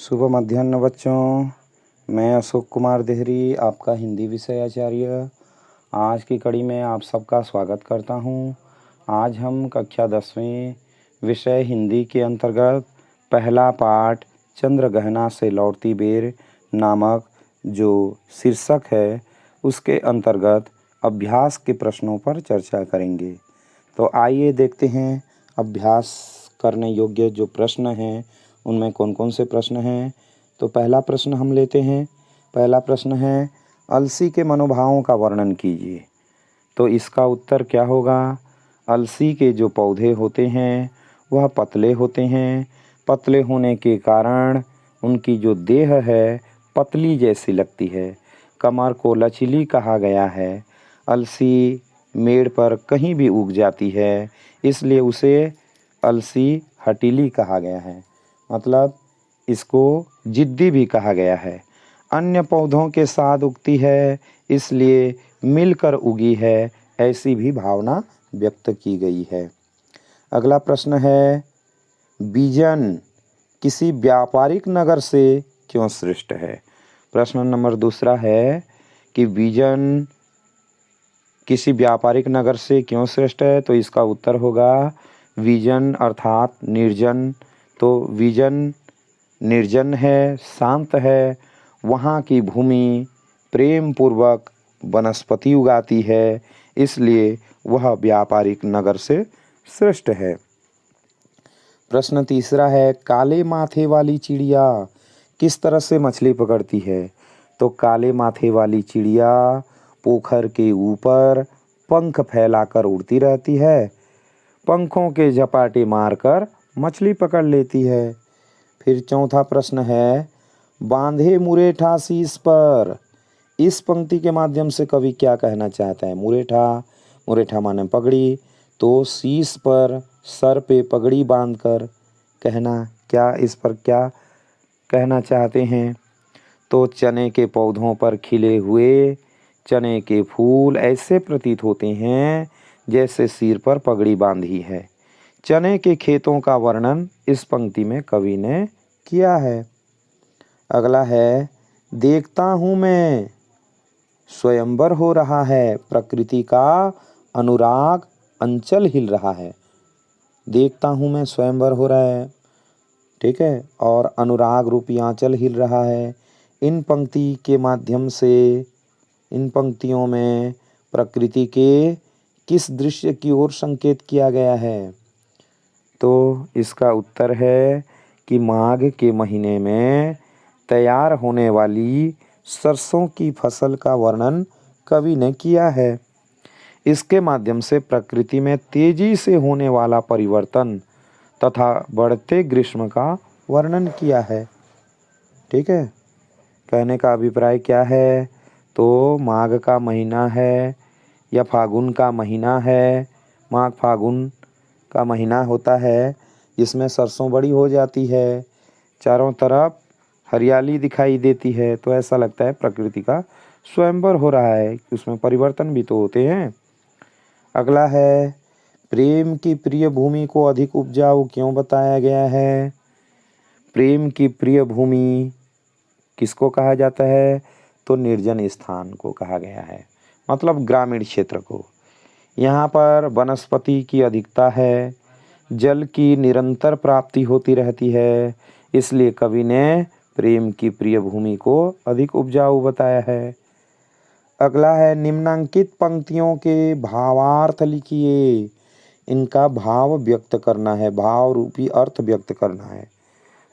शुभ मध्याह्न बच्चों। मैं अशोक कुमार देहरी, आपका हिंदी विषय आचार्य, आज की कड़ी में आप सबका स्वागत करता हूं। आज हम कक्षा 10वीं विषय हिंदी के अंतर्गत पहला पाठ चंद्रगहना से लौटती बेर नामक जो शीर्षक है उसके अंतर्गत अभ्यास के प्रश्नों पर चर्चा करेंगे। तो आइए देखते हैं अभ्यास करने योग्य जो प्रश्न हैं उनमें कौन कौन से प्रश्न हैं। तो पहला प्रश्न हम लेते हैं। पहला प्रश्न है, अलसी के मनोभावों का वर्णन कीजिए। तो इसका उत्तर क्या होगा? अलसी के जो पौधे होते हैं वह पतले होते हैं। पतले होने के कारण उनकी जो देह है पतली जैसी लगती है। कमर को लचीली कहा गया है। अलसी मेड़ पर कहीं भी उग जाती है, इसलिए उसे अलसी हटीली कहा गया है। मतलब इसको जिद्दी भी कहा गया है। अन्य पौधों के साथ उगती है, इसलिए मिलकर उगी है, ऐसी भी भावना व्यक्त की गई है। अगला प्रश्न है, बीजन किसी व्यापारिक नगर से क्यों श्रेष्ठ है? प्रश्न नंबर दूसरा है कि बीजन किसी व्यापारिक नगर से क्यों श्रेष्ठ है? तो इसका उत्तर होगा विजन अर्थात निर्जन। तो विजन निर्जन है, शांत है, वहाँ की भूमि प्रेम पूर्वक वनस्पति उगाती है, इसलिए वह व्यापारिक नगर से श्रेष्ठ है। प्रश्न तीसरा है, काले माथे वाली चिड़िया किस तरह से मछली पकड़ती है? तो काले माथे वाली चिड़िया पोखर के ऊपर पंख फैलाकर उड़ती रहती है। पंखों के झपाटे मारकर मछली पकड़ लेती है। फिर चौथा प्रश्न है, बांधे मुरेठा शीश पर। इस पंक्ति के माध्यम से कवि क्या कहना चाहता है? मुरेठा माने पगड़ी, तो शीश पर सर पे पगड़ी बांधकर इस पर क्या कहना चाहते हैं? तो चने के पौधों पर खिले हुए चने के फूल ऐसे प्रतीत होते हैं जैसे सिर पर पगड़ी बांधी है। चने के खेतों का वर्णन इस पंक्ति में कवि ने किया है। अगला है, देखता हूँ मैं स्वयंवर हो रहा है, प्रकृति का अनुराग अंचल हिल रहा है। देखता हूँ मैं स्वयंवर हो रहा है, ठीक है, और अनुराग रूपी आंचल हिल रहा है। इन पंक्ति के माध्यम से इन पंक्तियों में प्रकृति के किस दृश्य की ओर संकेत किया गया है? तो इसका उत्तर है कि माघ के महीने में तैयार होने वाली सरसों की फसल का वर्णन कवि ने किया है। इसके माध्यम से प्रकृति में तेजी से होने वाला परिवर्तन तथा बढ़ते ग्रीष्म का वर्णन किया है। ठीक है, कहने का अभिप्राय क्या है? तो माघ का महीना है या फागुन का महीना है, माघ फागुन का महीना होता है जिसमें सरसों बड़ी हो जाती है, चारों तरफ हरियाली दिखाई देती है, तो ऐसा लगता है प्रकृति का स्वयंवर हो रहा है, उसमें परिवर्तन भी तो होते हैं। अगला है, प्रेम की प्रिय भूमि को अधिक उपजाऊ क्यों बताया गया है? प्रेम की प्रिय भूमि किसको कहा जाता है? तो निर्जन स्थान को कहा गया है, मतलब ग्रामीण क्षेत्र को। यहाँ पर वनस्पति की अधिकता है, जल की निरंतर प्राप्ति होती रहती है, इसलिए कवि ने प्रेम की प्रिय भूमि को अधिक उपजाऊ बताया है। अगला है, निम्नांकित पंक्तियों के भावार्थ लिखिए। इनका भाव व्यक्त करना है, भाव रूपी अर्थ व्यक्त करना है।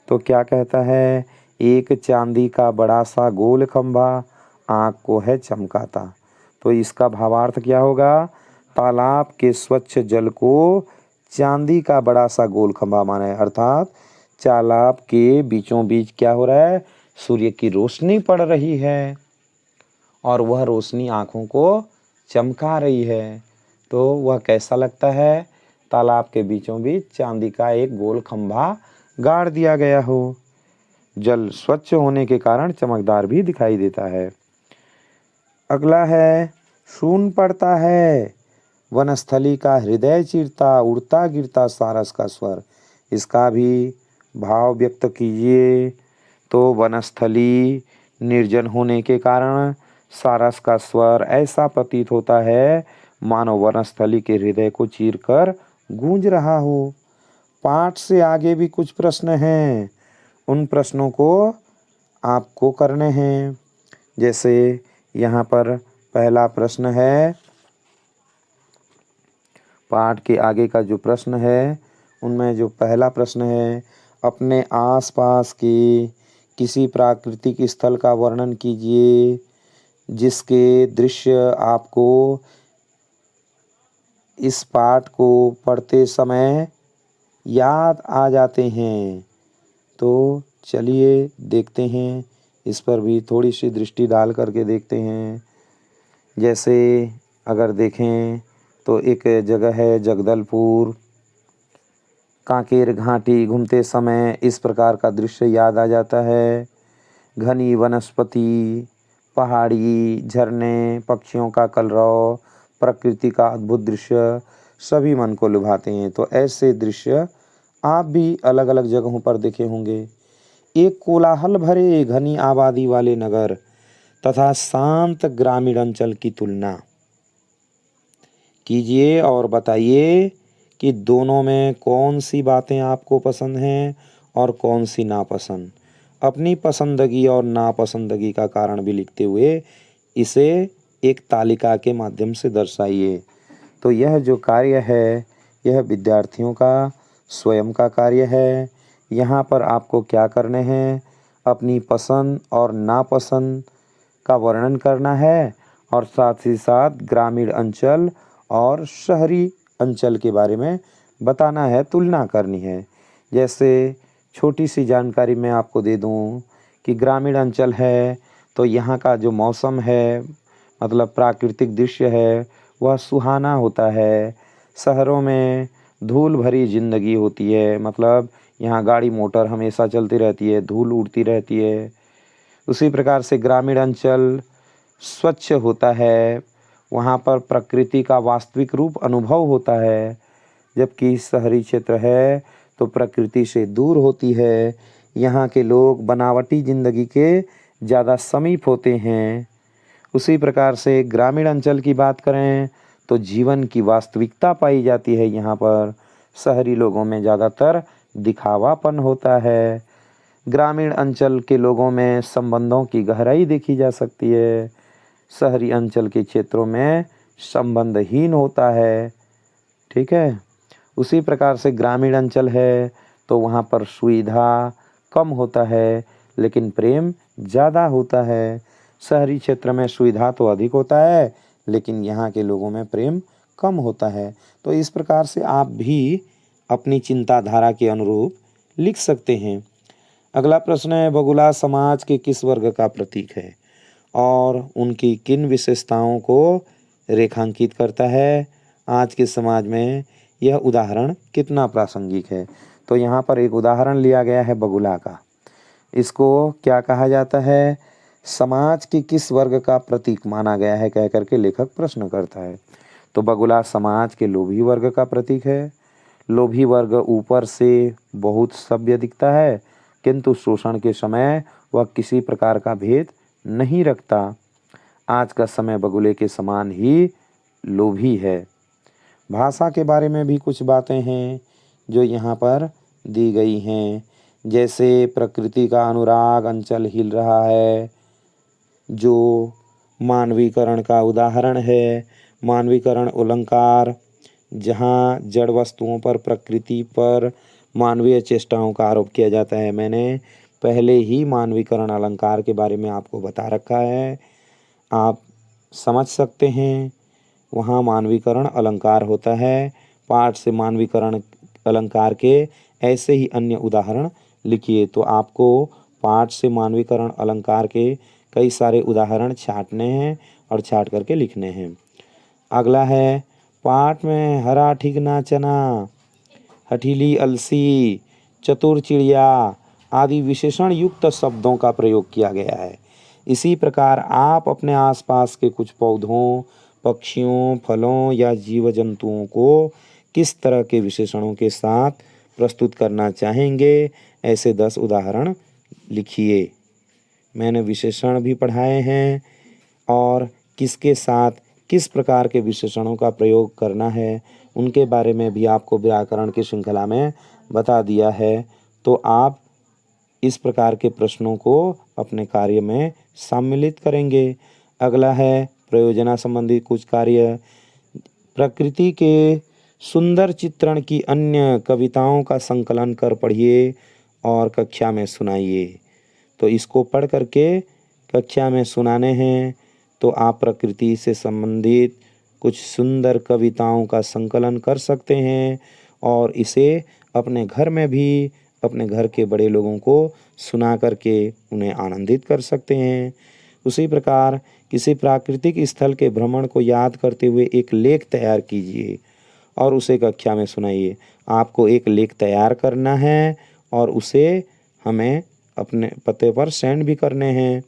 तो क्या कहता है? एक चांदी का बड़ा सा गोल खंभा आँख को है चमकाता। तो इसका भावार्थ क्या होगा? तालाब के स्वच्छ जल को चांदी का बड़ा सा गोल खंभा माना है, अर्थात तालाब के बीचों बीच क्या हो रहा है? सूर्य की रोशनी पड़ रही है और वह रोशनी आँखों को चमका रही है। तो वह कैसा लगता है? तालाब के बीचों बीच चांदी का एक गोल खंभा गाड़ दिया गया हो। जल स्वच्छ होने के कारण चमकदार भी दिखाई देता है। अगला है, सून पड़ता है वनस्थली का हृदय चीरता, उड़ता गिरता सारस का स्वर। इसका भी भाव व्यक्त कीजिए। तो वनस्थली निर्जन होने के कारण सारस का स्वर ऐसा प्रतीत होता है मानो वनस्थली के हृदय को चीरकर गूंज रहा हो। पाठ से आगे भी कुछ प्रश्न हैं, उन प्रश्नों को आपको करने हैं। जैसे यहाँ पर पहला प्रश्न है, पाठ के आगे का जो प्रश्न है उनमें जो पहला प्रश्न है, अपने आसपास के किसी प्राकृतिक स्थल का वर्णन कीजिए जिसके दृश्य आपको इस पाठ को पढ़ते समय याद आ जाते हैं। तो चलिए देखते हैं, इस पर भी थोड़ी सी दृष्टि डाल करके देखते हैं। जैसे अगर देखें तो एक जगह है जगदलपुर, कांकेर घाटी घूमते समय इस प्रकार का दृश्य याद आ जाता है। घनी वनस्पति, पहाड़ी, झरने, पक्षियों का कलरव, प्रकृति का अद्भुत दृश्य सभी मन को लुभाते हैं। तो ऐसे दृश्य आप भी अलग अलग जगहों पर देखे होंगे। एक कोलाहल भरे घनी आबादी वाले नगर तथा शांत ग्रामीण अंचल की तुलना कीजिए और बताइए कि दोनों में कौन सी बातें आपको पसंद हैं और कौन सी नापसंद। अपनी पसंदगी और नापसंदगी का कारण भी लिखते हुए इसे एक तालिका के माध्यम से दर्शाइए। तो यह जो कार्य है यह विद्यार्थियों का स्वयं का कार्य है। यहाँ पर आपको क्या करने हैं, अपनी पसंद और नापसंद का वर्णन करना है और साथ ही साथ ग्रामीण अंचल और शहरी अंचल के बारे में बताना है, तुलना करनी है। जैसे छोटी सी जानकारी मैं आपको दे दूं कि ग्रामीण अंचल है तो यहाँ का जो मौसम है, मतलब प्राकृतिक दृश्य है, वह सुहाना होता है। शहरों में धूल भरी ज़िंदगी होती है, मतलब यहाँ गाड़ी मोटर हमेशा चलती रहती है, धूल उड़ती रहती है। उसी प्रकार से ग्रामीण अंचल स्वच्छ होता है, वहाँ पर प्रकृति का वास्तविक रूप अनुभव होता है। जबकि शहरी क्षेत्र है तो प्रकृति से दूर होती है, यहाँ के लोग बनावटी ज़िंदगी के ज़्यादा समीप होते हैं। उसी प्रकार से ग्रामीण अंचल की बात करें तो जीवन की वास्तविकता पाई जाती है यहाँ पर। शहरी लोगों में ज़्यादातर दिखावापन होता है। ग्रामीण अंचल के लोगों में संबंधों की गहराई देखी जा सकती है। शहरी अंचल के क्षेत्रों में संबंधहीन होता है। ठीक है। उसी प्रकार से ग्रामीण अंचल है तो वहाँ पर सुविधा कम होता है लेकिन प्रेम ज़्यादा होता है। शहरी क्षेत्र में सुविधा तो अधिक होता है लेकिन यहाँ के लोगों में प्रेम कम होता है। तो इस प्रकार से आप भी अपनी चिंताधारा के अनुरूप लिख सकते हैं। अगला प्रश्न है, बगुला समाज के किस वर्ग का प्रतीक है और उनकी किन विशेषताओं को रेखांकित करता है। आज के समाज में यह उदाहरण कितना प्रासंगिक है। तो यहाँ पर एक उदाहरण लिया गया है बगुला का। इसको क्या कहा जाता है, समाज के किस वर्ग का प्रतीक माना गया है कह करके लेखक प्रश्न करता है। तो बगुला समाज के लोभी वर्ग का प्रतीक है। लोभी वर्ग ऊपर से बहुत सभ्य दिखता है किंतु शोषण के समय वह किसी प्रकार का भेद नहीं रखता। आज का समय बगुले के समान ही लोभी है। भाषा के बारे में भी कुछ बातें हैं जो यहाँ पर दी गई हैं। जैसे प्रकृति का अनुराग अंचल हिल रहा है, जो मानवीकरण का उदाहरण है। मानवीकरण अलंकार, जहाँ जड़ वस्तुओं पर, प्रकृति पर मानवीय चेष्टाओं का आरोप किया जाता है। मैंने पहले ही मानवीकरण अलंकार के बारे में आपको बता रखा है, आप समझ सकते हैं। वहाँ मानवीकरण अलंकार होता है। पाठ से मानवीकरण अलंकार के ऐसे ही अन्य उदाहरण लिखिए। तो आपको पाठ से मानवीकरण अलंकार के कई सारे उदाहरण छांटने हैं और छांट करके लिखने हैं। अगला है, पाठ में हरा ठिकना चना, हठीली अलसी, चतुर चिड़िया आदि विशेषण युक्त शब्दों का प्रयोग किया गया है। इसी प्रकार आप अपने आसपास के कुछ पौधों, पक्षियों, फलों या जीव जंतुओं को किस तरह के विशेषणों के साथ प्रस्तुत करना चाहेंगे, ऐसे 10 उदाहरण लिखिए। मैंने विशेषण भी पढ़ाए हैं और किसके साथ किस प्रकार के विशेषणों का प्रयोग करना है उनके बारे में भी आपको व्याकरण की श्रृंखला में बता दिया है। तो आप इस प्रकार के प्रश्नों को अपने कार्य में सम्मिलित करेंगे। अगला है प्रयोजना संबंधी कुछ कार्य। प्रकृति के सुंदर चित्रण की अन्य कविताओं का संकलन कर पढ़िए और कक्षा में सुनाइए। तो इसको पढ़ करके कक्षा में सुनाने हैं। तो आप प्रकृति से संबंधित कुछ सुंदर कविताओं का संकलन कर सकते हैं और इसे अपने घर में भी अपने घर के बड़े लोगों को सुना करके उन्हें आनंदित कर सकते हैं। उसी प्रकार किसी प्राकृतिक स्थल के भ्रमण को याद करते हुए एक लेख तैयार कीजिए और उसे कक्षा में सुनाइए। आपको एक लेख तैयार करना है और उसे हमें अपने पते पर सेंड भी करने हैं।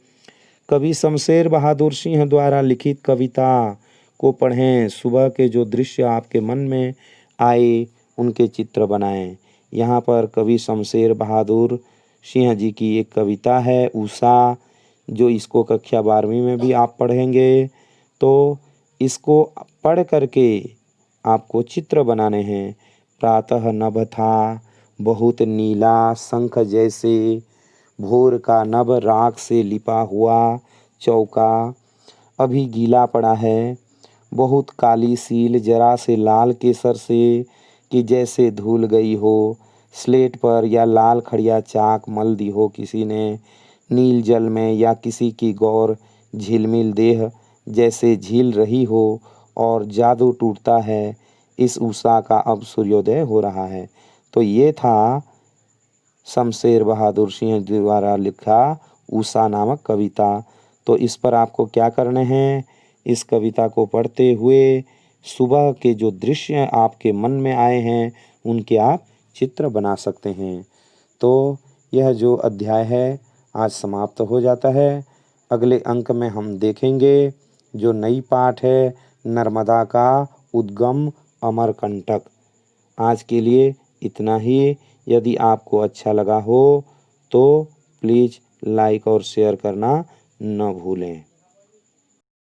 कवि शमशेर बहादुर सिंह द्वारा लिखित कविता को पढ़ें। सुबह के जो दृश्य आपके मन में आए उनके चित्र बनाएं। यहाँ पर कवि शमशेर बहादुर सिंह जी की एक कविता है उषा, जो इसको कक्षा 12वीं में भी आप पढ़ेंगे। तो इसको पढ़ करके आपको चित्र बनाने हैं। प्रातः नभ था बहुत नीला शंख जैसे, भोर का नभ राख से लिपा हुआ चौका अभी गीला पड़ा है, बहुत काली सील जरा से लाल केसर से कि जैसे धुल गई हो, स्लेट पर या लाल खड़िया चाक मल दी हो किसी ने, नील जल में या किसी की गौर झिलमिल देह जैसे झील रही हो और जादू टूटता है, इस उषा का अब सूर्योदय हो रहा है। तो ये था शमशेर बहादुर सिंह द्वारा लिखा उषा नामक कविता। तो इस पर आपको क्या करने हैं, इस कविता को पढ़ते हुए सुबह के जो दृश्य आपके मन में आए हैं उनके आप चित्र बना सकते हैं। तो यह जो अध्याय है आज समाप्त हो जाता है। अगले अंक में हम देखेंगे जो नई पाठ है नर्मदा का उद्गम अमरकंटक। आज के लिए इतना ही। यदि आपको अच्छा लगा हो तो प्लीज़ लाइक और शेयर करना न भूलें।